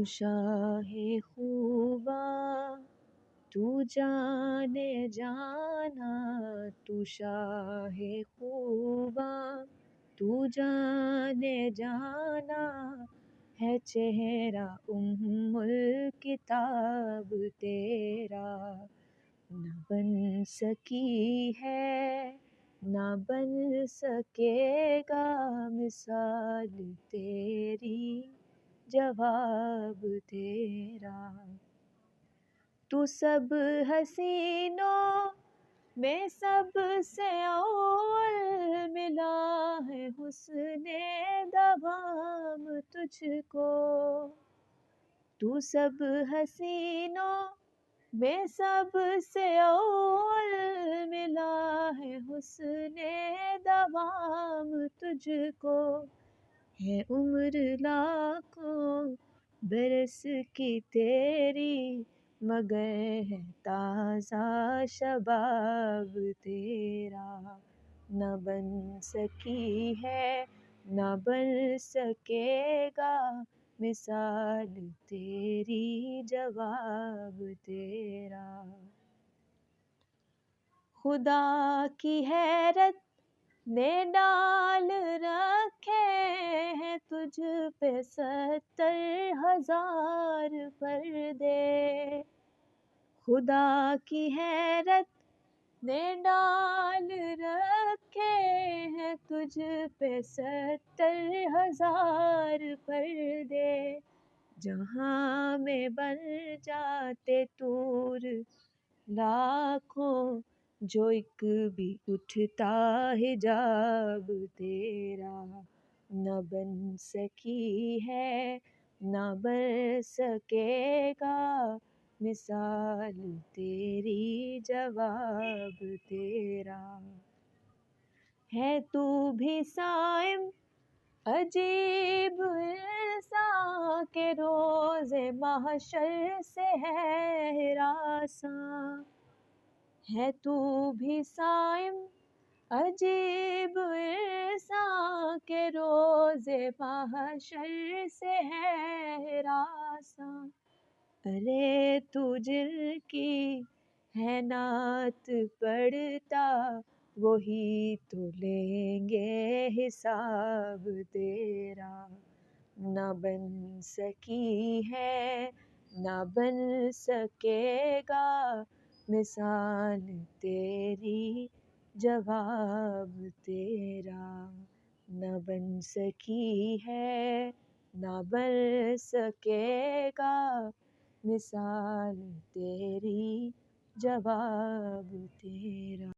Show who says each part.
Speaker 1: شاہ خوباں تو جانے جانا، تو شاہ خوباں تو جانے جانا، ہے چہرہ الکتاب تیرا، نہ بن سکی ہے نہ بن سکے گا مثال تیری، جواب تیرا۔ تو سب حسینوں میں سب سے اول، ملا ہے حسن دوام تجھ کو۔ تو سب حسینوں میں سب سے اول، ملا ہے حسن دوام تجھ کو۔ ہے عمر لاکھوں برس کی تیری، مگر ہے تازہ شباب تیرا، نہ بن سکی ہے نہ بن سکے گا مثال تیری، جواب تیرا۔ خدا کی حیرت نے ڈال رکھے ہیں تجھ پہ 70,000 پردے، خدا کی حیرت نے ڈال رکھے ہیں تجھ پہ 70,000 پردے، جہاں میں بن جاتے طور لاکھوں، جو ایک بھی اٹھتا حجاب تیرا، نہ بن سکی ہے نہ بن سکے گا مثال تیری، جواب تیرا۔ ہے تو بھی صائم عجیب انساں کہ روز محشر سے ہے ہراساں، ہے تو بھی صائم عجیب انساں کہ روز محشر سے ہے ہراساں۔ ارے تو جن کی ہے نعت پڑھتا، وہی تو لیں گے حساب تیرا، نہ بن سکی ہے نہ بن سکے گا مثال تیری، جواب تیرا، نہ بن سکی ہے نہ بن سکے گا مثال تیری، جواب تیرا۔